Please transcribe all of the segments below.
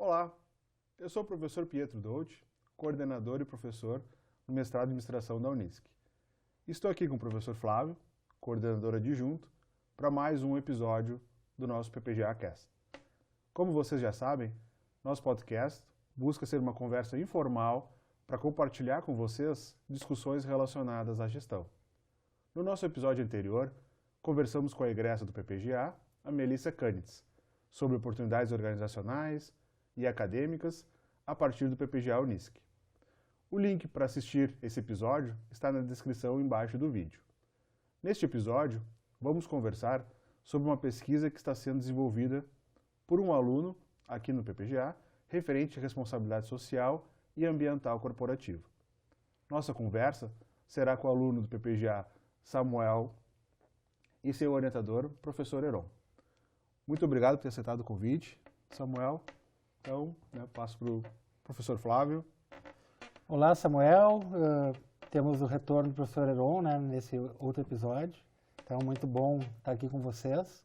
Olá, eu sou o professor Pietro Dolci, coordenador e professor no mestrado em Administração da Unisc. Estou aqui com o professor Flávio, coordenador adjunto, para mais um episódio do nosso PPGA Cast. Como vocês já sabem, nosso podcast busca ser uma conversa informal para compartilhar com vocês discussões relacionadas à gestão. No nosso episódio anterior, conversamos com a egressa do PPGA, a Melissa Kanitz, sobre oportunidades organizacionais e acadêmicas a partir do PPGA Unisc. O link para assistir esse episódio está na descrição embaixo do vídeo. Neste episódio, vamos conversar sobre uma pesquisa que está sendo desenvolvida por um aluno aqui no PPGA, referente à responsabilidade social e ambiental corporativa. Nossa conversa será com o aluno do PPGA, Samuel, e seu orientador, professor Heron. Muito obrigado por ter aceitado o convite, Samuel. Então, passo para o professor Flávio. Olá, Samuel. Temos o retorno do professor Heron, nesse outro episódio. Então, muito bom estar aqui com vocês.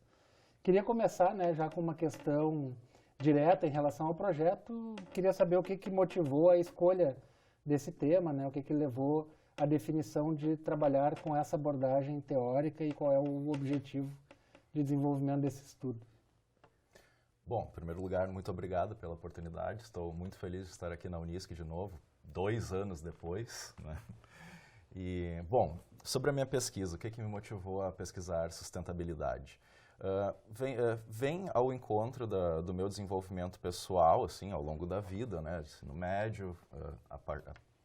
Queria começar já com uma questão direta em relação ao projeto. Queria saber o que motivou a escolha desse tema, o que levou à definição de trabalhar com essa abordagem teórica e qual é o objetivo de desenvolvimento desse estudo. Bom, em primeiro lugar, muito obrigado pela oportunidade. Estou muito feliz de estar aqui na Unisc de novo, 2 anos depois. E, bom, sobre a minha pesquisa, o que me motivou a pesquisar sustentabilidade? Vem ao encontro do meu desenvolvimento pessoal, assim, ao longo da vida, ensino médio,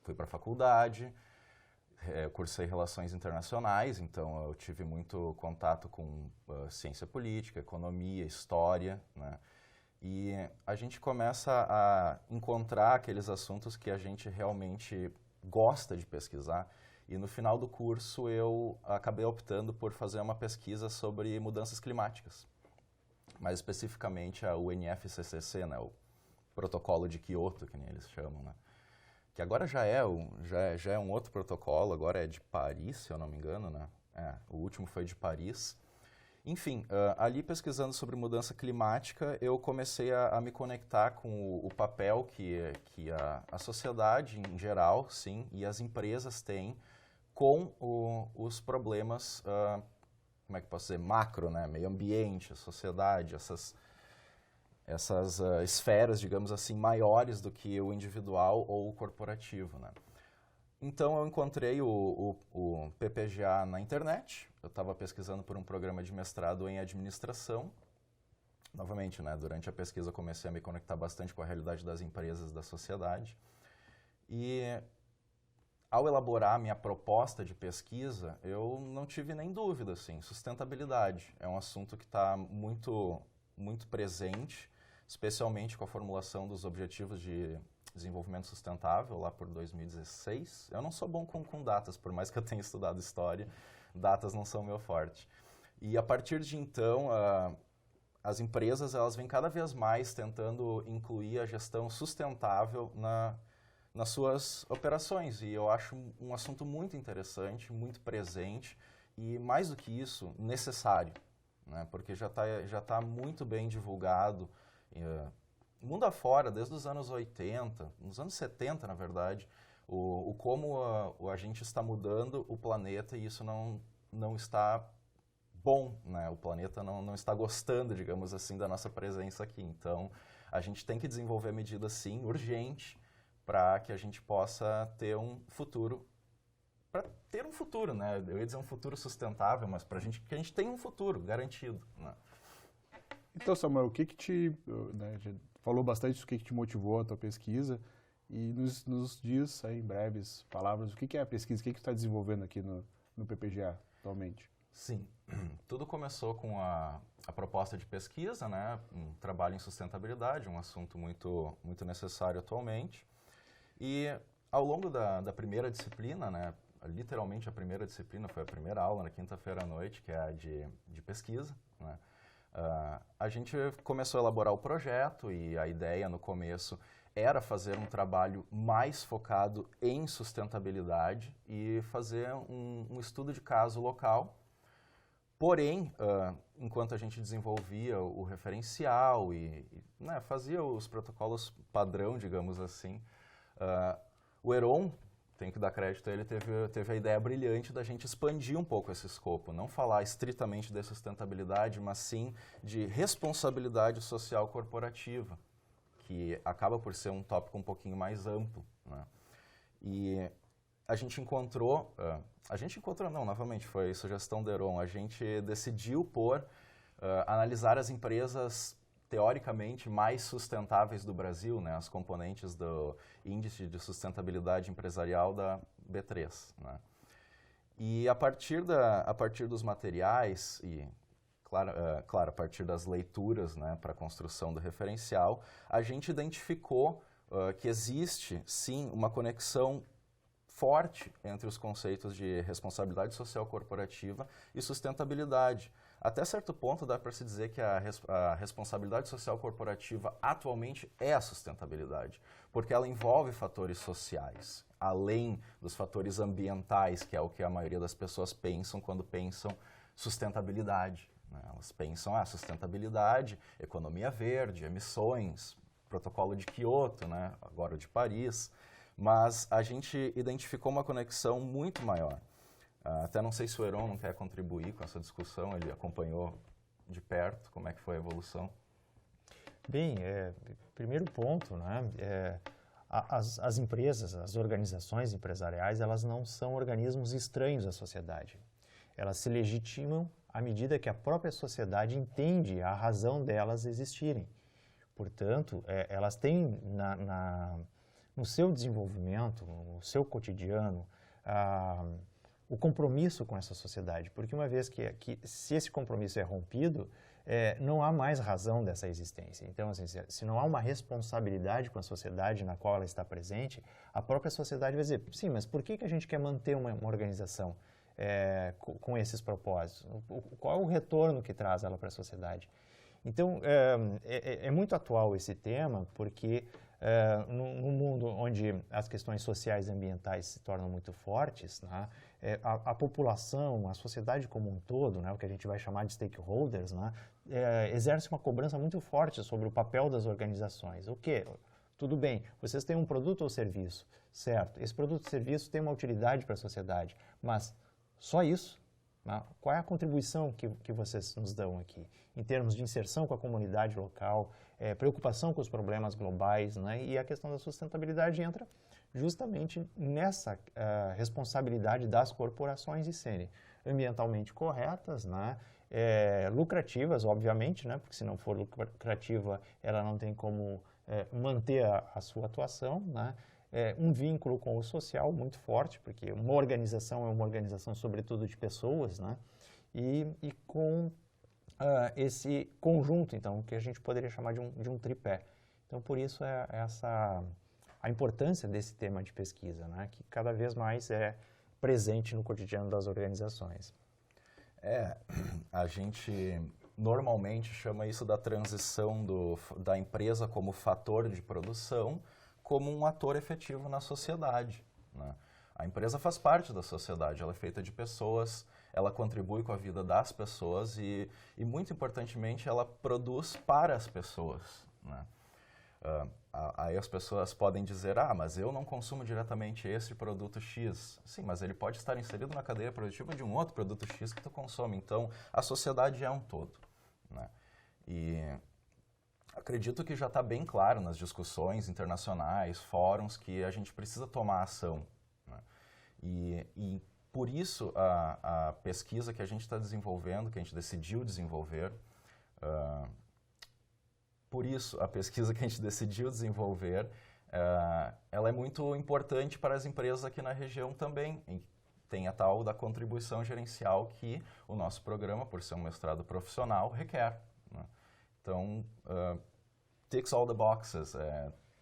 fui para a faculdade, cursei Relações Internacionais, então eu tive muito contato com ciência política, economia, história, E a gente começa a encontrar aqueles assuntos que a gente realmente gosta de pesquisar. E no final do curso eu acabei optando por fazer uma pesquisa sobre mudanças climáticas. Mais especificamente a UNFCCC, o Protocolo de Kyoto, que nem eles chamam, que agora já é um outro protocolo, agora é de Paris, se eu não me engano, o último foi de Paris. Enfim, ali pesquisando sobre mudança climática, eu comecei a me conectar com o papel que a sociedade em geral, sim, e as empresas têm com os problemas, como é que posso dizer, macro, meio ambiente, a sociedade, essas esferas, digamos assim, maiores do que o individual ou o corporativo, Então eu encontrei o PPGA na internet, eu estava pesquisando por um programa de mestrado em administração. Novamente, durante a pesquisa eu comecei a me conectar bastante com a realidade das empresas, da sociedade. E ao elaborar a minha proposta de pesquisa, eu não tive nem dúvida, assim, sustentabilidade é um assunto que está muito, muito presente, especialmente com a formulação dos Objetivos de Desenvolvimento Sustentável, lá por 2016. Eu não sou bom com datas, por mais que eu tenha estudado história, datas não são meu forte. E a partir de então, as empresas elas vêm cada vez mais tentando incluir a gestão sustentável nas suas operações. E eu acho um assunto muito interessante, muito presente e, mais do que isso, necessário, porque já tá muito bem divulgado. Mundo afora, desde os anos 80, nos anos 70, na verdade, como a gente está mudando o planeta e isso não está bom, O planeta não está gostando, digamos assim, da nossa presença aqui. Então, a gente tem que desenvolver medidas, sim, urgente, para que a gente possa ter um futuro, Eu ia dizer um futuro sustentável, mas que a gente tenha um futuro garantido, Então, Samuel, o que já falou bastante do que te motivou a tua pesquisa e nos diz aí, em breves palavras, o que é a pesquisa, o que está desenvolvendo aqui no PPGA atualmente? Sim, tudo começou com a proposta de pesquisa, um trabalho em sustentabilidade, um assunto muito, muito necessário atualmente. E ao longo da primeira disciplina, literalmente a primeira disciplina foi a primeira aula na quinta-feira à noite, que é a de pesquisa, a gente começou a elaborar o projeto e a ideia no começo era fazer um trabalho mais focado em sustentabilidade e fazer um estudo de caso local Porém, enquanto a gente desenvolvia o referencial né, fazia os protocolos padrão, digamos assim, o Heron, tenho que dar crédito a ele, teve a ideia brilhante da gente expandir um pouco esse escopo, não falar estritamente de sustentabilidade, mas sim de responsabilidade social corporativa, que acaba por ser um tópico um pouquinho mais amplo, né? E a gente encontrou não, novamente, foi sugestão do Heron, a gente decidiu analisar as empresas teoricamente mais sustentáveis do Brasil, né, as componentes do Índice de Sustentabilidade Empresarial da B3, né. E a partir dos materiais e, claro, a partir das leituras, né, para a construção do referencial, a gente identificou que existe, sim, uma conexão forte entre os conceitos de responsabilidade social corporativa e sustentabilidade. Até certo ponto dá para se dizer que a responsabilidade social corporativa atualmente é a sustentabilidade, porque ela envolve fatores sociais, além dos fatores ambientais, que é o que a maioria das pessoas pensam quando pensam sustentabilidade, né? Elas pensam sustentabilidade, economia verde, emissões, protocolo de Kyoto, né? Agora o de Paris. Mas a gente identificou uma conexão muito maior. Até não sei se o Heron não quer contribuir com essa discussão, ele acompanhou de perto como é que foi a evolução. Bem, primeiro ponto, né, as empresas, as organizações empresariais, elas não são organismos estranhos à sociedade. Elas se legitimam à medida que a própria sociedade entende a razão delas existirem. Portanto, elas têm no seu desenvolvimento, no seu cotidiano, o compromisso com essa sociedade. Porque uma vez que se esse compromisso é rompido, não há mais razão dessa existência. Então, assim, se não há uma responsabilidade com a sociedade na qual ela está presente, a própria sociedade vai dizer, sim, mas por que a gente quer manter uma organização com esses propósitos? Qual é o retorno que traz ela para a sociedade? Então, é muito atual esse tema, porque num mundo onde as questões sociais e ambientais se tornam muito fortes, né, a população, a sociedade como um todo, né, o que a gente vai chamar de stakeholders, né, exerce uma cobrança muito forte sobre o papel das organizações. O quê? Tudo bem, vocês têm um produto ou serviço, certo? Esse produto ou serviço tem uma utilidade para a sociedade, mas só isso? Qual é a contribuição que vocês nos dão aqui, em termos de inserção com a comunidade local, preocupação com os problemas globais, né? E a questão da sustentabilidade entra justamente nessa responsabilidade das corporações de serem ambientalmente corretas, né? Lucrativas, obviamente, né? Porque se não for lucrativa, ela não tem como manter a sua atuação, né? Um vínculo com o social muito forte, porque uma organização é uma organização sobretudo de pessoas, né? E com esse conjunto, então, que a gente poderia chamar de um tripé. Então, por isso a importância desse tema de pesquisa, né? Que cada vez mais é presente no cotidiano das organizações. A gente normalmente chama isso da transição da empresa como fator de produção como um ator efetivo na sociedade, né? A empresa faz parte da sociedade, ela é feita de pessoas, ela contribui com a vida das pessoas e muito importantemente, ela produz para as pessoas, né? Aí as pessoas podem dizer, mas eu não consumo diretamente esse produto X. Sim, mas ele pode estar inserido na cadeia produtiva de um outro produto X que tu consome. Então, a sociedade é um todo, né? E acredito que já está bem claro nas discussões internacionais, fóruns, que a gente precisa tomar ação, né? E por isso a pesquisa que a gente está desenvolvendo, que a gente decidiu desenvolver, ela é muito importante para as empresas aqui na região também. E tem a tal da contribuição gerencial que o nosso programa, por ser um mestrado profissional, requer, né? Então, ticks all the boxes,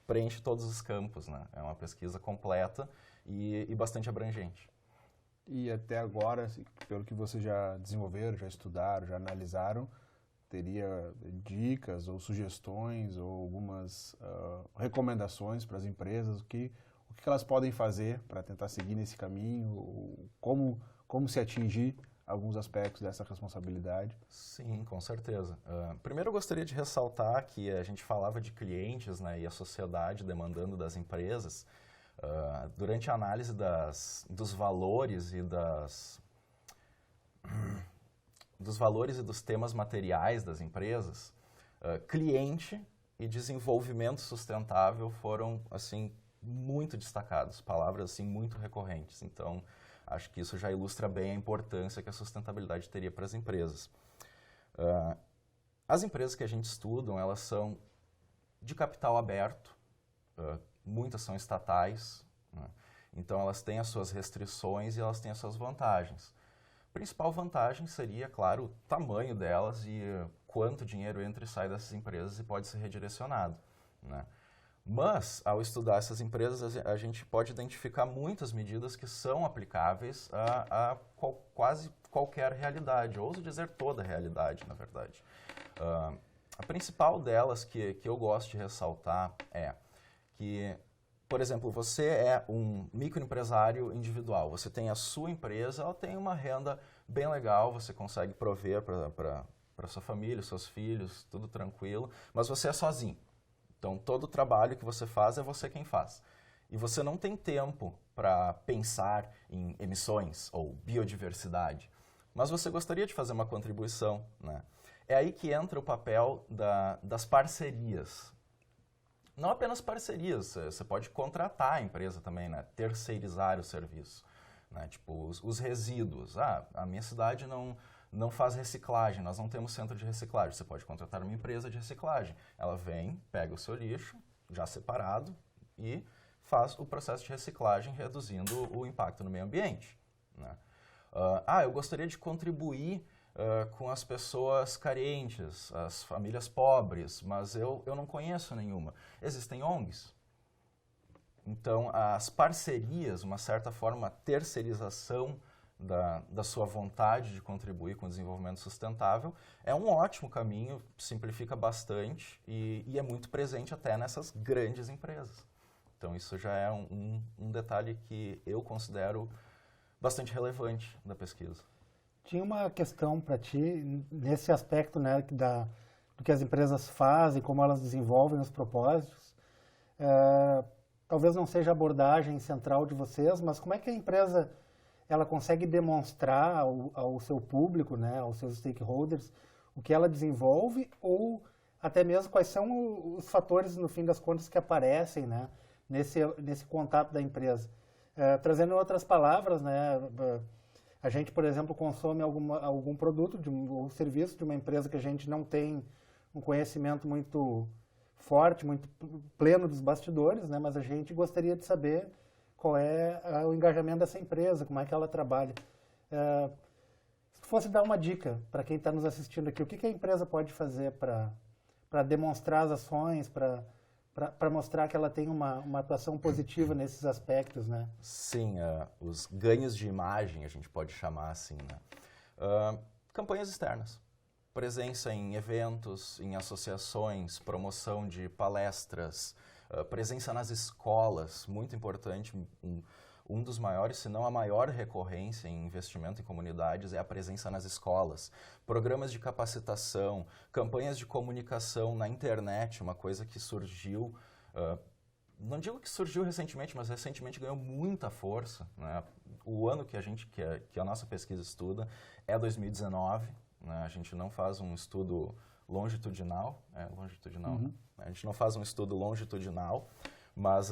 preenche todos os campos, né? É uma pesquisa completa e bastante abrangente. E até agora, pelo que vocês já desenvolveram, já estudaram, já analisaram, teria dicas ou sugestões ou algumas recomendações para as empresas, o que elas podem fazer para tentar seguir nesse caminho, como se atingir alguns aspectos dessa responsabilidade? Sim, com certeza. Primeiro eu gostaria de ressaltar que a gente falava de clientes, né, e a sociedade demandando das empresas. Durante a análise dos valores e dos temas materiais das empresas, cliente e desenvolvimento sustentável foram assim muito destacados, palavras assim muito recorrentes. Então, acho que isso já ilustra bem a importância que a sustentabilidade teria para as empresas. As empresas que a gente estuda, elas são de capital aberto, muitas são estatais, né? Então elas têm as suas restrições e elas têm as suas vantagens. A principal vantagem seria, claro, o tamanho delas e quanto dinheiro entra e sai dessas empresas e pode ser redirecionado, né? Mas, ao estudar essas empresas, a gente pode identificar muitas medidas que são aplicáveis a quase qualquer realidade, ouso dizer toda a realidade, na verdade. A principal delas que eu gosto de ressaltar é que, por exemplo, você é um microempresário individual, você tem a sua empresa, ela tem uma renda bem legal, você consegue prover para sua família, seus filhos, tudo tranquilo, mas você é sozinho. Então, todo o trabalho que você faz é você quem faz. E você não tem tempo para pensar em emissões ou biodiversidade, mas você gostaria de fazer uma contribuição, né? É aí que entra o papel das parcerias. Não apenas parcerias, você pode contratar a empresa também, né? Terceirizar o serviço, né? Tipo, os resíduos. A minha cidade não faz reciclagem, nós não temos centro de reciclagem. Você pode contratar uma empresa de reciclagem. Ela vem, pega o seu lixo, já separado, e faz o processo de reciclagem, reduzindo o impacto no meio ambiente, né? Eu gostaria de contribuir com as pessoas carentes, as famílias pobres, mas eu não conheço nenhuma. Existem ONGs. Então, as parcerias, uma certa forma, a terceirização da sua vontade de contribuir com o desenvolvimento sustentável é um ótimo caminho, simplifica bastante e é muito presente até nessas grandes empresas. Então, isso já é um detalhe que eu considero bastante relevante da pesquisa. Tinha uma questão para ti, nesse aspecto, né, do que as empresas fazem, como elas desenvolvem os propósitos. Talvez não seja a abordagem central de vocês, mas como é que a empresa ela consegue demonstrar ao seu público, né, aos seus stakeholders, o que ela desenvolve ou até mesmo quais são os fatores, no fim das contas, que aparecem, né, nesse contato da empresa. Trazendo em outras palavras, né, a gente, por exemplo, consome algum produto ou serviço de uma empresa que a gente não tem um conhecimento muito forte, muito pleno dos bastidores, né, mas a gente gostaria de saber qual é o engajamento dessa empresa, como é que ela trabalha. Se tu fosse dar uma dica para quem está nos assistindo aqui, o que a empresa pode fazer para demonstrar as ações, para mostrar que ela tem uma atuação positiva nesses aspectos, né? Sim, os ganhos de imagem, a gente pode chamar assim, né? Campanhas externas. Presença em eventos, em associações, promoção de palestras, presença nas escolas, muito importante. Um dos maiores, se não a maior recorrência em investimento em comunidades é a presença nas escolas. Programas de capacitação, campanhas de comunicação na internet, uma coisa que surgiu, não digo que surgiu recentemente, mas recentemente ganhou muita força, né? O ano que a nossa pesquisa estuda é 2019, né? A gente não faz um estudo longitudinal, né? A gente não faz um estudo longitudinal, mas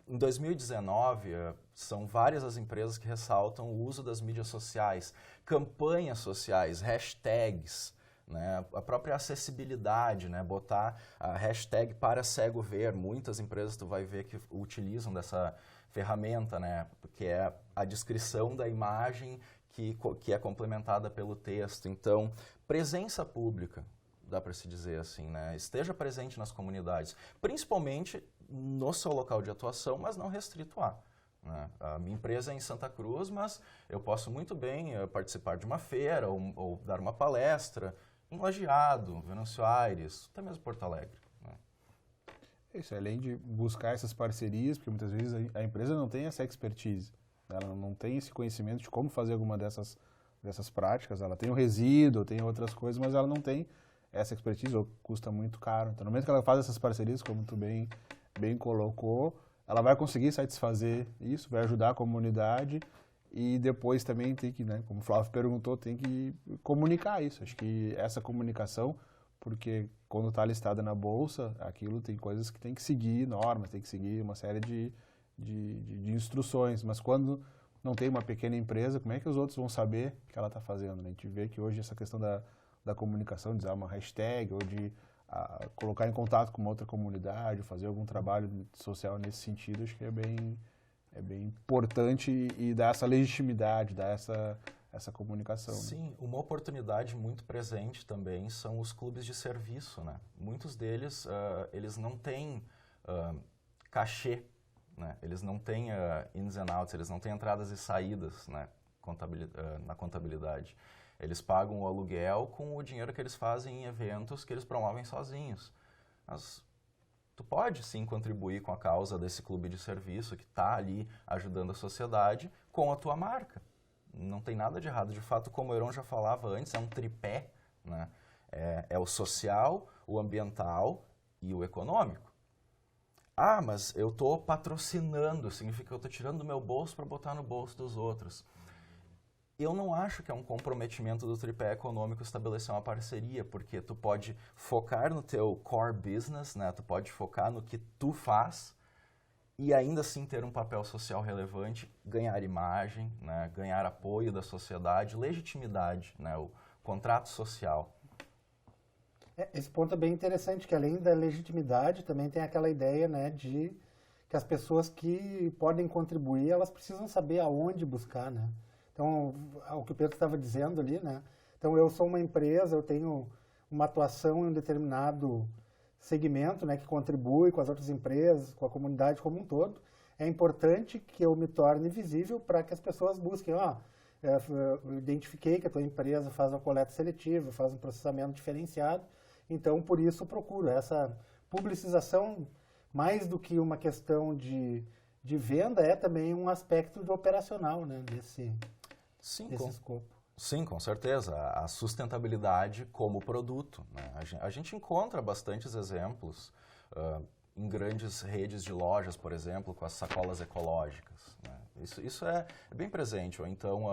em 2019 são várias as empresas que ressaltam o uso das mídias sociais, campanhas sociais, hashtags, né? A própria acessibilidade, né? Botar a hashtag para cego ver, muitas empresas tu vai ver que utilizam dessa ferramenta, né? Que é a descrição da imagem que é complementada pelo texto. Então, presença pública, dá para se dizer assim, né? Esteja presente nas comunidades, principalmente no seu local de atuação, mas não restrito a, né? A minha empresa é em Santa Cruz, mas eu posso muito bem participar de uma feira ou dar uma palestra em Lajeado, Venâncio Aires, até mesmo Porto Alegre, né? Isso, além de buscar essas parcerias, porque muitas vezes a empresa não tem essa expertise, ela não tem esse conhecimento de como fazer alguma dessas dessas práticas, ela tem o resíduo, tem outras coisas, mas ela não tem essa expertise, ou custa muito caro. Então, no momento que ela faz essas parcerias, como tu bem colocou, ela vai conseguir satisfazer isso, vai ajudar a comunidade e depois também tem que, né, como o Flávio perguntou, tem que comunicar isso. Acho que essa comunicação, porque quando está listada na bolsa, aquilo tem coisas que tem que seguir, normas, tem que seguir uma série de instruções, mas quando não tem uma pequena empresa, como é que os outros vão saber o que ela está fazendo? Né? A gente vê que hoje essa questão da comunicação, de usar uma hashtag ou de colocar em contato com uma outra comunidade, fazer algum trabalho social nesse sentido, acho que é bem importante e dá essa legitimidade, dá essa comunicação. Sim, né? uma oportunidade muito presente também são os clubes de serviço, né? Muitos deles, eles não têm cachê, né? Eles não têm ins and outs, eles não têm entradas e saídas, né? Na contabilidade. Eles pagam o aluguel com o dinheiro que eles fazem em eventos que eles promovem sozinhos. Mas tu pode sim contribuir com a causa desse clube de serviço que está ali ajudando a sociedade com a tua marca. Não tem nada de errado. De fato, como o Heron já falava antes, é um tripé, né? É o social, o ambiental e o econômico. Ah, mas eu estou patrocinando, significa que eu estou tirando do meu bolso para botar no bolso dos outros. Eu não acho que é um comprometimento do tripé econômico estabelecer uma parceria, porque tu pode focar no teu core business, né? Tu pode focar no que tu faz e ainda assim ter um papel social relevante, ganhar imagem, né? Ganhar apoio da sociedade, legitimidade, né? O contrato social. Esse ponto é bem interessante, que além da legitimidade, também tem aquela ideia, né, de que as pessoas que podem contribuir, elas precisam saber aonde buscar, né? Então, o que o Pedro estava dizendo ali, né? Então, eu sou uma empresa, eu tenho uma atuação em um determinado segmento, né, que contribui com as outras empresas, com a comunidade como um todo. É importante que eu me torne visível para que as pessoas busquem. Eu identifiquei que a tua empresa faz uma coleta seletiva, faz um processamento diferenciado, então, por isso, eu procuro essa publicização, mais do que uma questão de venda, é também um aspecto de operacional, né, desse escopo. Sim, com certeza. A sustentabilidade como produto, né? A gente encontra bastantes exemplos em grandes redes de lojas, por exemplo, com as sacolas ecológicas, né? Isso é bem presente. Ou então,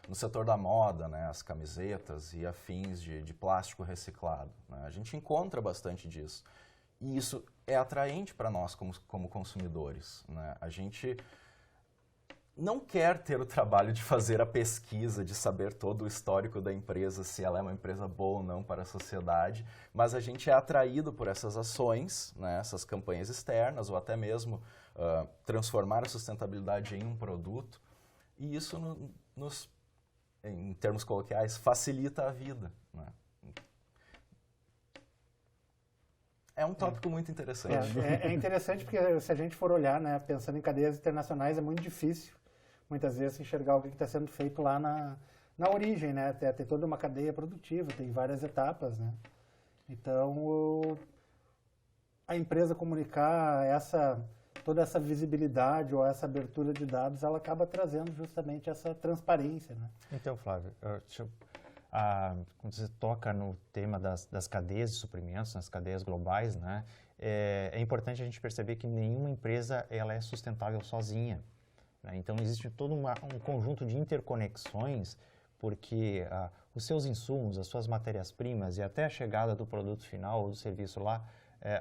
no setor da moda, né, as camisetas e afins de plástico reciclado, né? A gente encontra bastante disso. E isso é atraente para nós como consumidores, né? A gente não quer ter o trabalho de fazer a pesquisa, de saber todo o histórico da empresa, se ela é uma empresa boa ou não para a sociedade, mas a gente é atraído por essas ações, né, essas campanhas externas, ou até mesmo transformar a sustentabilidade em um produto, e isso, em termos coloquiais, facilita a vida, né? É um tópico muito interessante. É interessante porque se a gente for olhar, né, pensando em cadeias internacionais, é muito difícil, muitas vezes, enxergar o que está sendo feito lá na origem, né? Tem toda uma cadeia produtiva, tem várias etapas, né? Então, a empresa comunicar toda essa visibilidade ou essa abertura de dados, ela acaba trazendo justamente essa transparência, né? Então, Flávio, quando você toca no tema das cadeias de suprimentos, nas cadeias globais, né, é importante a gente perceber que nenhuma empresa ela é sustentável sozinha, né? Então, existe todo um conjunto de interconexões, porque os seus insumos, as suas matérias-primas e até a chegada do produto final ou do serviço lá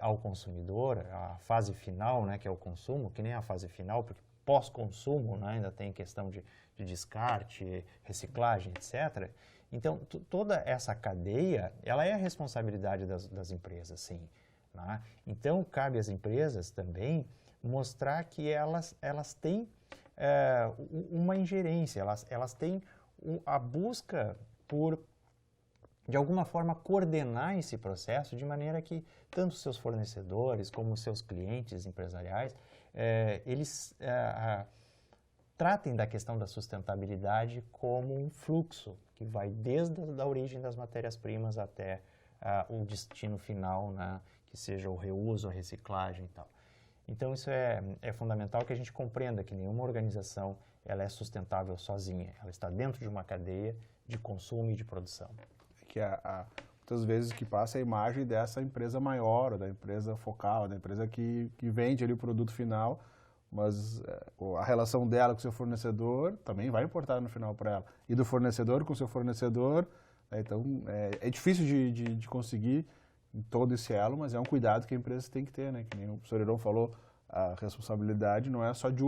ao consumidor, a fase final, né, que é o consumo, que nem a fase final, porque pós-consumo, né, ainda tem questão de descarte, reciclagem, etc. Então, toda essa cadeia, ela é a responsabilidade das empresas, sim, né? Então, cabe às empresas também mostrar que elas têm uma ingerência, elas têm a busca por, de alguma forma, coordenar esse processo de maneira que tanto os seus fornecedores como os seus clientes empresariais, eles tratem da questão da sustentabilidade como um fluxo que vai desde a origem das matérias-primas até o destino final, né, que seja o reuso, a reciclagem e tal. Então, isso é fundamental que a gente compreenda que nenhuma organização ela é sustentável sozinha. Ela está dentro de uma cadeia de consumo e de produção. Que muitas vezes o que passa é a imagem dessa empresa maior, ou da empresa focal, da empresa que vende ali o produto final, mas a relação dela com o seu fornecedor também vai importar no final para ela. E do fornecedor com o seu fornecedor, né? Então é difícil de conseguir em todo esse elo, mas é um cuidado que a empresa tem que ter, né? Que nem o professor Heron falou, a responsabilidade não é só de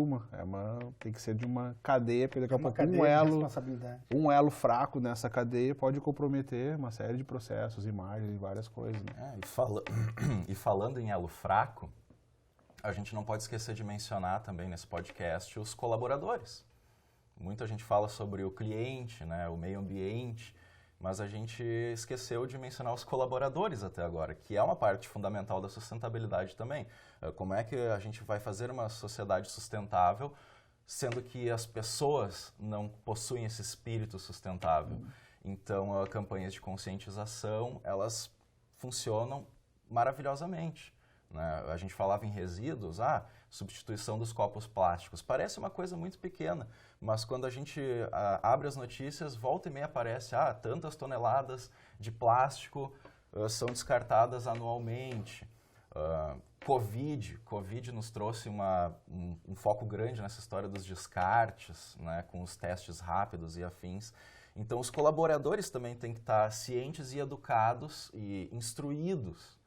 tem que ser de uma cadeia, porque daqui a pouco um elo fraco nessa cadeia pode comprometer uma série de processos, imagens e várias coisas. Né? E falando em elo fraco, a gente não pode esquecer de mencionar também nesse podcast os colaboradores. Muita gente fala sobre o cliente, né, o meio ambiente, mas a gente esqueceu de mencionar os colaboradores até agora, que é uma parte fundamental da sustentabilidade também. Como é que a gente vai fazer uma sociedade sustentável, sendo que as pessoas não possuem esse espírito sustentável? Então, campanhas de conscientização, elas funcionam maravilhosamente. Né? A gente falava em resíduos, substituição dos copos plásticos. Parece uma coisa muito pequena, mas quando a gente abre as notícias, volta e meia aparece, tantas toneladas de plástico são descartadas anualmente. Covid nos trouxe um foco grande nessa história dos descartes, né, com os testes rápidos e afins. Então, os colaboradores também têm que estar cientes e educados e instruídos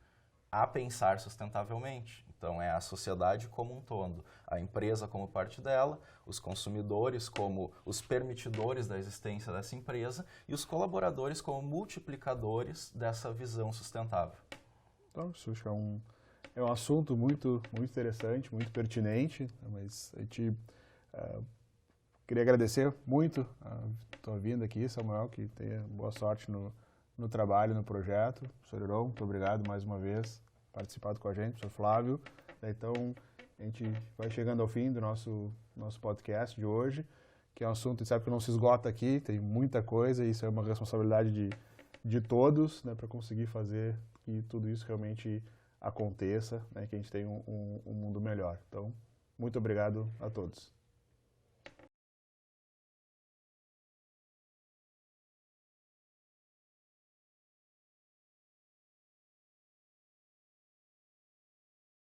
a pensar sustentavelmente. Então, é a sociedade como um todo, a empresa como parte dela, os consumidores como os permitidores da existência dessa empresa e os colaboradores como multiplicadores dessa visão sustentável. Então, isso acho que é um assunto muito, muito interessante, muito pertinente, mas a gente queria agradecer muito a tua vinda aqui, Samuel, que tenha boa sorte no trabalho, no projeto. Professor Heron, muito obrigado mais uma vez por participado com a gente, professor Flávio. Então, a gente vai chegando ao fim do nosso podcast de hoje, que é um assunto, sabe, que não se esgota aqui, tem muita coisa, e isso é uma responsabilidade de todos, né, para conseguir fazer que tudo isso realmente aconteça, né, que a gente tenha um mundo melhor. Então, muito obrigado a todos.